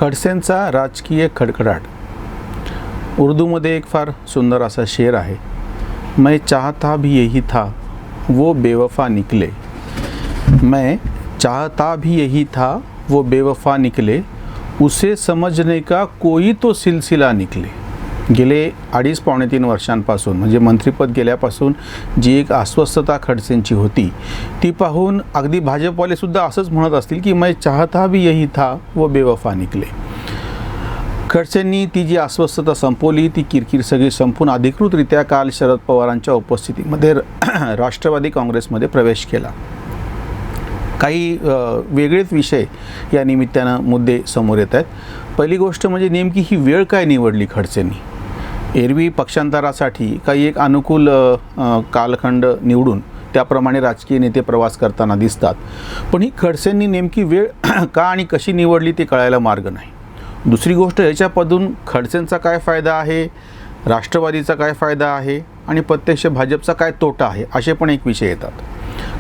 खडसेंचा राजकीय खडखडाट. उर्दूमध्ये एक फार सुंदर असा शेर आहे. मैं चाहता भी यही था वो बेवफा निकले. मैं चाहता भी यही था वो बेवफा निकले, उसे समझने का कोई तो सिलसिला निकले. गेले 2.5-3 वर्षांपासून म्हणजे मंत्रिपद गेल्यापासून जी एक अस्वस्थता खडसेंची होती ती पाहून अगदी भाजपवाले सुद्धा असंच म्हणत असतील की मैं चाहता भी यही था वो बेवफा निकले. खडसेंनी ती जी अस्वस्थता संपवली, ती किरकिर सगळी संपून अधिकृतरित्या काल शरद पवारांच्या उपस्थितीमध्ये राष्ट्रवादी काँग्रेसमध्ये प्रवेश केला. काही वेगळेच विषय या निमित्तानं मुद्दे समोर येत आहेत. पहिली गोष्ट म्हणजे नेमकी ही वेळ काय निवडली खडसेंनी. एरवी पक्षांतरासाठी काही एक अनुकूल कालखंड निवडून त्याप्रमाणे राजकीय नेते प्रवास करताना दिसतात, पण ही खडसेंनी नेमकी वेळ का आणि कशी निवडली ते कळायला मार्ग नाही. दुसरी गोष्ट, याच्यापासून खडसेंचा काय फायदा आहे, राष्ट्रवादीचा काय फायदा आहे आणि प्रत्यक्ष भाजपचा काय तोटा आहे, असे पण एक विषय येतात.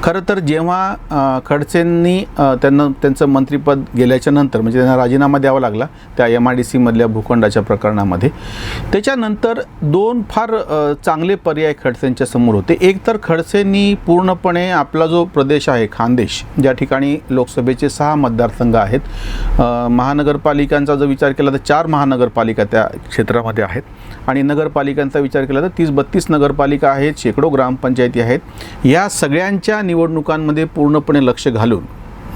खरं तर जेव्हा खडसेंनी त्यांचं मंत्रिपद गेल्याच्या नंतर म्हणजे त्यांना राजीनामा द्यावा लागला त्या MIDC मधल्या भूखंडाच्या प्रकरणामध्ये, त्याच्यानंतर दोन फार चांगले पर्याय खडसेंच्या समोर होते. एक तर खडसेंनी पूर्णपणे आपला जो प्रदेश आहे खानदेश, ज्या ठिकाणी लोकसभेचे 6 मतदारसंघ आहेत, महानगरपालिकांचा जर विचार केला तर 4 महानगरपालिका त्या क्षेत्रामध्ये आहेत आणि नगरपालिकांचा विचार केला तर 30-32 नगरपालिका आहेत, शेकडो ग्रामपंचायती आहेत. या सगळ्यांच्या निवडणुकांमध्ये पूर्णपणे लक्ष घालून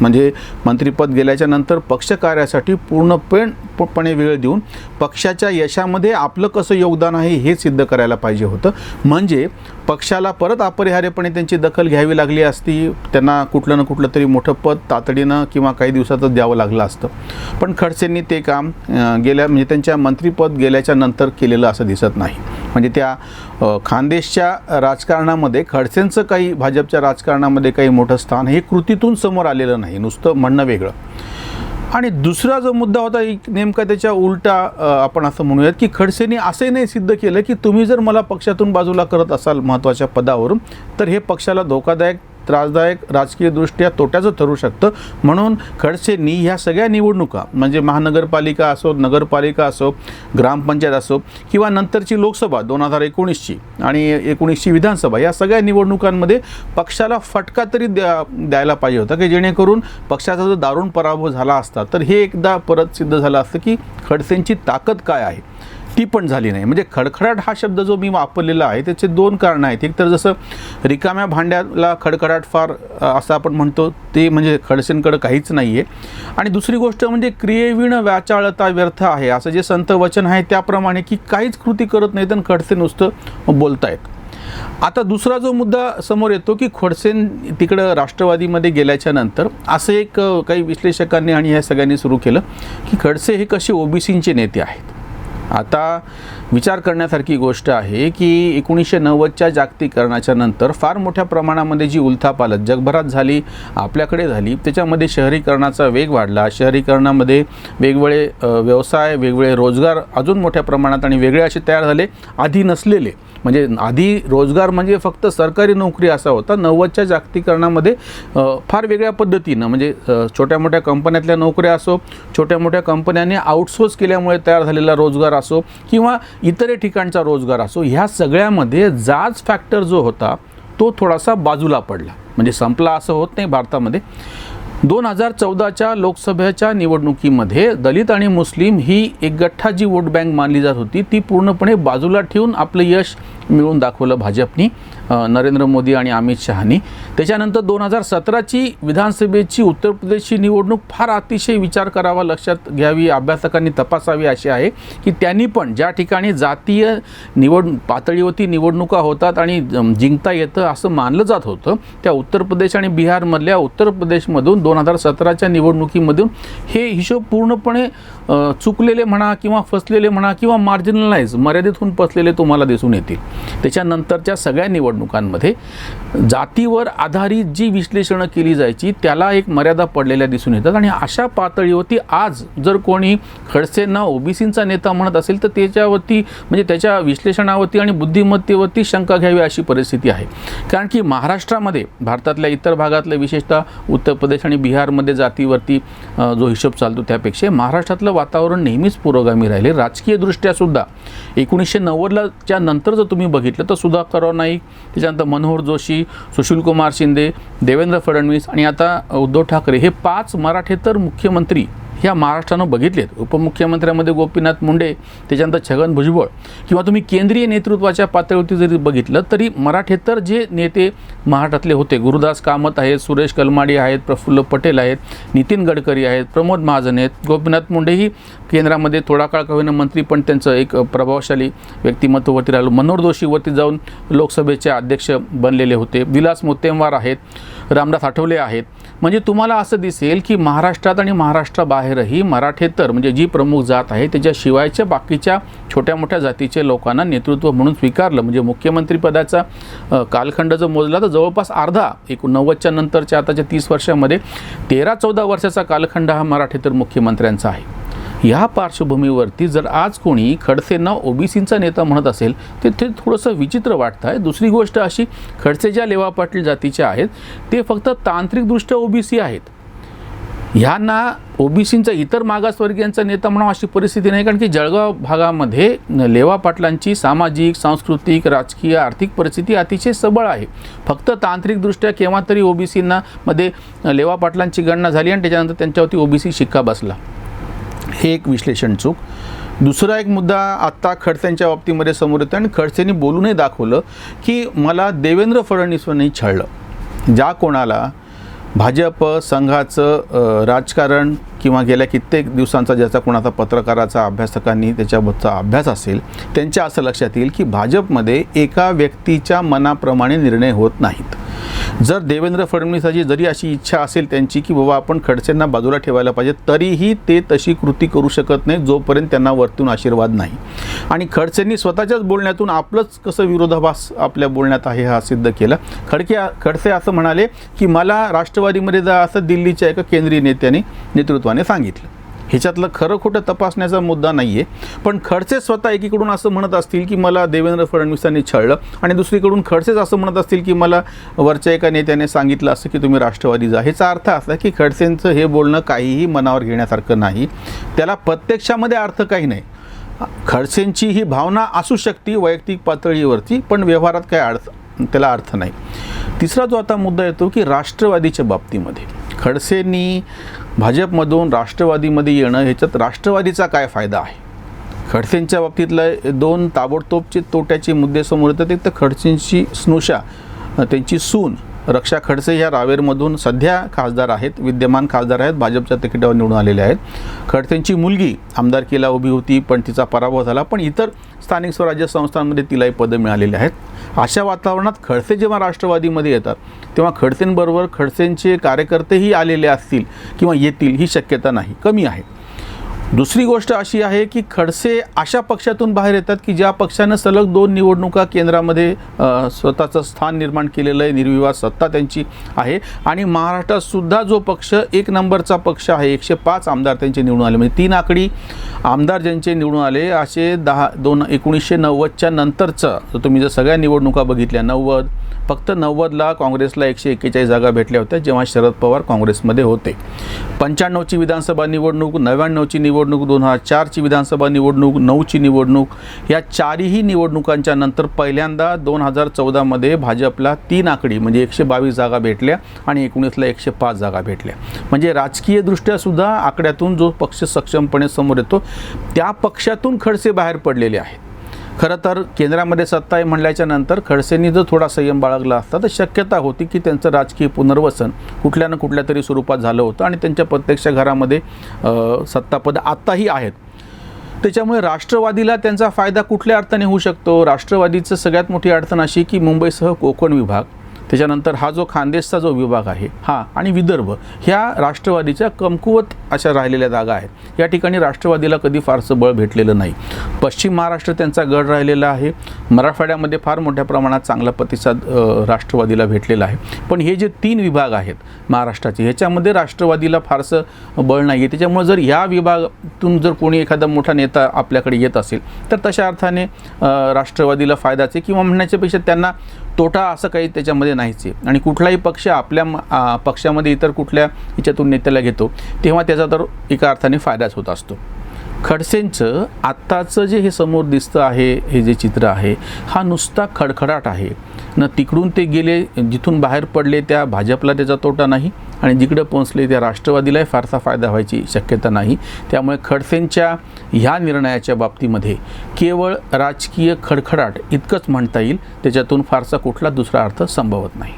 म्हणजे मंत्रिपद गेल्याच्या नंतर पक्ष कार्यासाठी पूर्णपणे वेळ देऊन पक्षाच्या यशामध्ये आपलं कसं योगदान आहे हे सिद्ध करायला पाहिजे होतं. म्हणजे पक्षाला परत अपरिहार्यपणे त्यांची दखल घ्यावी लागली असती, त्यांना कुठलं ना कुठलं तरी मोठं पद तातडीनं किंवा काही दिवसातच द्यावं लागलं असतं. पण खडसेंनी ते काम म्हणजे त्यांच्या मंत्रिपद गेल्याच्या नंतर केलेलं असं दिसत नाही. म्हणजे त्या खानदेशच्या राजकारणामध्ये खडसेंचं काही भाजपच्या राजकारणामध्ये काही मोठं स्थान हे कृतीतून समोर आलेलं नाही, नुसतं म्हणणं वेगळं. आणि दुसरा जो मुद्दा होता नेमका त्याच्या उलटा आपण असं म्हणूयात की खडसेंनी असे नाही सिद्ध केलं की तुम्ही जर मला पक्षातून बाजूला करत असाल महत्त्वाच्या पदावरून तर हे पक्षाला धोकादायक, त्रासदायक, राजकीयदृष्ट्या तोट्याचं ठरू शकतं. म्हणून खडसेंनी ह्या सगळ्या निवडणुका म्हणजे महानगरपालिका असो, नगरपालिका असो, ग्रामपंचायत असो किंवा नंतरची लोकसभा 2019ची आणि 19ची विधानसभा, या सगळ्या निवडणुकांमध्ये पक्षाला फटका तरी द्यायला पाहिजे होता की जेणेकरून पक्षाचा जर दारुण पराभव झाला असता तर हे एकदा परत सिद्ध झालं असतं की खडसेंची ताकद काय आहे. ती पण झाली नाही. म्हणजे खडखडाट हा शब्द जो मी वापरलेला आहे त्याचे 2 कारणं आहेत. एक तर जसं रिकाम्या भांड्याला खडखडाट फार असं आपण म्हणतो ते म्हणजे खडसेंकडं काहीच नाही आहे. आणि दुसरी गोष्ट म्हणजे क्रियेविण व्याचाळता व्यर्थ आहे असं जे संत वचन आहे त्याप्रमाणे की काहीच कृती करत नाहीत आणि खडसे नुसतं बोलतायत. आता दुसरा जो मुद्दा समोर येतो की खडसें तिकडं राष्ट्रवादीमध्ये गेल्याच्या नंतर असं एक काही विश्लेषकांनी आणि ह्या सगळ्यांनी सुरू केलं की खडसे हे कसे OBCचे नेते आहेत. आता विचार करण्यासारखी गोष्ट आहे की 1990च्या जागतिकीकरणाच्या नंतर फार मोठ्या प्रमाणामध्ये जी उलथापालथ जगभरात झाली, आपल्याकडे झाली, त्याच्यामध्ये शहरीकरणाचा वेग वाढला. शहरीकरणामध्ये वेगवेगळे व्यवसाय, वेगवेगळे रोजगार अजून मोठ्या प्रमाणात आणि वेगळे असे तयार झाले, आधी नसलेले. म्हणजे आधी रोजगार म्हणजे फक्त सरकारी नोकरी असा होता. 90च्या जागतिकीकरणामध्ये फार वेगळ्या पद्धतीनं म्हणजे छोट्या मोठ्या कंपन्यातल्या नोकऱ्या असो, छोट्या मोठ्या कंपन्यांनी आउटसोर्स केल्यामुळे तयार झालेला रोजगार असो किंवा इतर ठिकाणचा रोजगार असो, ह्या सगळ्यामध्ये जाच फॅक्टर जो होता तो थोडासा बाजूला पडला. म्हणजे संपला असं होत नाही भारतामध्ये. 2014च्या लोकसभेच्या निवडणुकीमध्ये दलित आणि मुस्लिम ही एक गठ्ठा जी वोट बँक मानली जात होती ती पूर्णपणे बाजूला ठेवून आपलं यश मिळवून दाखवलं भाजपनी, नरेंद्र मोदी आणि अमित शहानी. त्याच्यानंतर 2017ची विधानसभेची उत्तर प्रदेशची निवडणूक फार अतिशय विचार करावा, लक्षात घ्यावी, अभ्यासकांनी तपासावी अशी आहे की त्यांनी पण ज्या ठिकाणी जातीय पातळीवरती निवडणुका होतात आणि जिंकता येतं असं मानलं जात होतं, त्या उत्तर प्रदेश आणि बिहारमधल्या उत्तर प्रदेशमधून 2017च्या निवडणुकीमधून हे हिशोब पूर्णपणे चुकलेले म्हणा किंवा फसलेले म्हणा किंवा मार्जिनलाइज, मर्यादित होऊन फसलेले तुम्हाला दिसून येतील. त्याच्यानंतरच्या सगळ्या निवडणुकांमध्ये जातीवर आधारित जी विश्लेषणं केली जायची त्याला एक मर्यादा पडलेल्या दिसून येतात. आणि अशा पातळीवरती आज जर कोणी खडसेंना OBCचा नेता म्हणत असेल तर त्याच्यावरती म्हणजे त्याच्या विश्लेषणावरती आणि बुद्धिमत्तेवरती शंका घ्यावी अशी परिस्थिती आहे. कारण की महाराष्ट्रामध्ये, भारतातल्या इतर भागातल्या विशेषतः उत्तर प्रदेश आणि बिहारमध्ये जातीवरती जो हिशोब चालतो त्यापेक्षा महाराष्ट्रातलं वातावरण नेहमीच पुरोगामी राहिले. राजकीयदृष्ट्या सुद्धा 1990च्या नंतर जर तुम्ही बघितलं तर सुधाकरराव नाईक, त्याच्यानंतर मनोहर जोशी, सुशीलकुमार शिंदे, देवेंद्र फडणवीस आणि आता उद्धव ठाकरे हे 5 मराठेतर मुख्यमंत्री ह्या महाराष्ट्रानं बघितलेत. उपमुख्यमंत्र्यांमध्ये गोपीनाथ मुंडे, त्याच्यानंतर छगन भुजबळ किंवा तुम्ही केंद्रीय नेतृत्वाच्या पातळीवरती जरी बघितलं तरी मराठेतर जे नेते महाराष्ट्रातले होते, गुरुदास कामत आहेत, सुरेश कलमाडी आहेत, प्रफुल्ल पटेल आहेत, नितीन गडकरी आहेत, प्रमोद महाजन आहेत, गोपीनाथ मुंडेही केंद्रामध्ये थोडा काळ का होईना मंत्री पण त्यांचं एक प्रभावशाली व्यक्तिमत्वावरती राहिलं. मनोहर जोशीवरती जाऊन लोकसभेचे अध्यक्ष बनलेले होते. विलास मोत्तेमवार आहेत, रामदास आठवले आहेत. म्हणजे तुम्हाला असं दिसेल की महाराष्ट्रात आणि महाराष्ट्राबाहेरही मराठेतर म्हणजे जी प्रमुख जात आहे त्याच्याशिवायच्या बाकीच्या छोट्या मोठ्या जातीचे लोकांना नेतृत्व म्हणून स्वीकारलं. म्हणजे मुख्यमंत्रीपदाचा कालखंड जर मोजला तर जवळपास अर्धा 90च्या नंतरच्या आताच्या 30 वर्षामध्ये 13-14 वर्षाचा कालखंड हा मराठेतर मुख्यमंत्र्यांचा आहे. ह्या पार्श्वभूमीवरती जर आज कोणी खडसेंना ओबीसींचा नेता म्हणत असेल तर ते थोडंसं विचित्र वाटतं आहे. दुसरी गोष्ट अशी, खडसे ज्या लेवा पाटील जातीचे आहेत ते फक्त तांत्रिकदृष्ट्या ओबीसी आहेत. ह्यांना ओबीसींचा इतर मागासवर्गीयांचा नेता म्हणावा अशी परिस्थिती नाही, कारण की जळगाव भागामध्ये लेवा पाटलांची सामाजिक, सांस्कृतिक, राजकीय, आर्थिक परिस्थिती अतिशय सबळ आहे. फक्त तांत्रिकदृष्ट्या केव्हा तरी ओबीसींना मध्ये लेवा पाटलांची गणना झाली आणि त्याच्यानंतर त्यांच्यावरती ओबीसी शिक्का बसला. हे एक विश्लेषण चूक. दुसरा एक मुद्दा आत्ता खडसेंच्या बाबतीमध्ये समोर येतो आणि खडसेंनी बोलूनही दाखवलं की मला देवेंद्र फडणवीसांनी छळलं. ज्या कोणाला भाजप संघाचं राजकारण किंवा गेल्या कित्येक दिवसांचा ज्याचा कोणाचा पत्रकाराचा अभ्यासकांनी त्याच्याबद्दलचा अभ्यास असेल त्यांच्या असं लक्षात येईल की भाजपमध्ये एका व्यक्तीच्या मनाप्रमाणे निर्णय होत नाहीत. जर देवेंद्र फडणवीसाची जरी अशी इच्छा असेल त्यांची की बाबा आपण खडसेंना बाजूला ठेवायला पाहिजे, तरीही ते तशी कृती करू शकत नाही जोपर्यंत त्यांना वरतून आशीर्वाद नाही. आणि खडसेंनी स्वतःच्याच बोलण्यातून आपलंच कसं विरोधाभास आपल्या बोलण्यात आहे हा सिद्ध केला. खडसे असं म्हणाले की मला राष्ट्रवादीमध्ये जा असं दिल्लीच्या एका केंद्रीय नेत्याने नेतृत्वाने सांगितलं. ह्याच्यातलं खरं खोटं तपासण्याचा मुद्दा नाही आहे, पण खडसे स्वतः एकीकडून असं म्हणत असतील की मला देवेंद्र फडणवीसांनी छळलं आणि दुसरीकडून खडसेच असं म्हणत असतील की मला वरच्या एका नेत्याने सांगितलं असं की तुम्ही राष्ट्रवादी जा. ह्याचा अर्थ असा की खडसेंचं हे बोलणं काहीही मनावर घेण्यासारखं नाही. त्याला प्रत्यक्षामध्ये अर्थ काही नाही. खडसेंची ही भावना असू शकते वैयक्तिक पातळीवरती, पण व्यवहारात काय त्याला अर्थ नाही. तिसरा जो आता मुद्दा येतो की राष्ट्रवादीच्या बाबतीमध्ये खडसेंनी भाजपमधून राष्ट्रवादीमध्ये येणं, ह्याच्यात राष्ट्रवादीचा काय फायदा आहे. खडसेंच्या बाबतीतलं 2 ताबडतोबचे तोट्याचे मुद्दे समोर येतात. एक तर खडसेंची स्नुषा, त्यांची सून रक्षा खडसे ह्या रावेरमधून सध्या खासदार आहेत, विद्यमान खासदार आहेत, भाजपच्या तिकिटावर निवडून आलेले आहेत. खडसेंची मुलगी आमदारकीला उभी होती पण तिचा पराभव झाला, पण इतर स्थानिक स्वराज्य संस्थांमध्ये तिलाही पदं मिळालेली आहेत. अशा वातावरणात खडसे जेव्हा राष्ट्रवादीमध्ये येतात तेव्हा खडसेंबरोबर खडसेंचे कार्यकर्तेही आलेले असतील किंवा येतील ही शक्यता नाही, कमी आहे. दुसरी गोष्ट अशी आहे की खडसे अशा पक्षातून बाहेर येतात की ज्या पक्षानं सलग 2 निवडणुका केंद्रामध्ये स्वतःचं स्थान निर्माण केलेलं आहे, निर्विवाद सत्ता त्यांची आहे. आणि महाराष्ट्रात सुद्धा जो पक्ष 1 नंबरचा पक्ष आहे, 105 आमदार त्यांचे निवडून आले, म्हणजे 3 आकडी आमदार ज्यांचे निवडून आले असे 1990च्या नंतरचं जर तुम्ही जर सगळ्या निवडणुका बघितल्या, फक्त 90ला काँग्रेसला 141 जागा भेटल्या होत्या जेव्हा शरद पवार काँग्रेसमध्ये होते. 95ची विधानसभा निवडणूक, 99ची निवडणूक, 2004ची विधानसभा निवडणूक, 9ची निवडणूक, या 4ही निवडणुकांच्या नंतर पहिल्यांदा 2014मध्ये भाजपला 3 आकडी म्हणजे 122 जागा भेटल्या आणि 19ला 105 जागा भेटल्या. म्हणजे राजकीयदृष्ट्या सुद्धा आकड्यातून जो पक्ष सक्षमपणे समोर येतो त्या पक्षातून खडसे बाहेर पडलेले आहेत. खरं तर केंद्रामध्ये सत्ता आहे म्हणल्याच्या नंतर खडसेंनी जर थोडा संयम बाळगला असता तर शक्यता होती की त्यांचं राजकीय पुनर्वसन कुठल्या ना कुठल्या तरी स्वरूपात झालं होतं आणि त्यांच्या प्रत्यक्ष घरामध्ये सत्तापद आत्ताही आहेत. त्याच्यामुळे राष्ट्रवादीला त्यांचा फायदा कुठल्या अर्थाने होऊ शकतो. राष्ट्रवादीचं सगळ्यात मोठी अडचण अशी की मुंबईसह कोकण विभाग, त्याच्यानंतर हा जो खानदेशचा जो विभाग आहे हा आणि विदर्भ, ह्या राष्ट्रवादीच्या कमकुवत अशा राहिलेल्या जागा आहेत. या ठिकाणी राष्ट्रवादीला कधी फारसं बळ भेटलेलं नाही. पश्चिम महाराष्ट्र त्यांचा गड राहिलेला आहे. मराठवाड्यामध्ये फार मोठ्या प्रमाणात चांगला प्रतिसाद राष्ट्रवादीला भेटलेला आहे. पण हे जे 3 विभाग आहेत महाराष्ट्राचे ह्याच्यामध्ये राष्ट्रवादीला फारसं बळ नाही आहे. त्याच्यामुळे जर ह्या विभागातून जर कोणी एखादा मोठा नेता आपल्याकडे येत असेल तर तशा अर्थाने राष्ट्रवादीला फायदाचे किंवा म्हणण्याच्यापेक्षा त्यांना तोटा असं काही त्याच्यामध्ये नाहीच आहे आणि कुठलाही पक्ष आपल्या पक्षामध्ये इतर कुठल्या याच्यातून नेत्याला घेतो तेव्हा त्याचा तर एका अर्थाने फायदाच होत असतो. खडसेंचं आत्ताचं जे हे समोर दिसतं आहे, हे जे चित्र आहे, हा नुसता खडखडाट आहे न. तिकडून ते गेले, जिथून बाहेर पडले त्या भाजपला त्याचा तोटा नाही आणि जिकडं पोहोचले त्या राष्ट्रवादीलाही फारसा फायदा व्हायची शक्यता नाही. त्यामुळे खडसेंच्या ह्या निर्णयाच्या बाबतीमध्ये केवळ राजकीय खडखडाट इतकंच म्हणता येईल, त्याच्यातून फारसा कुठला दुसरा अर्थ संभवत नाही.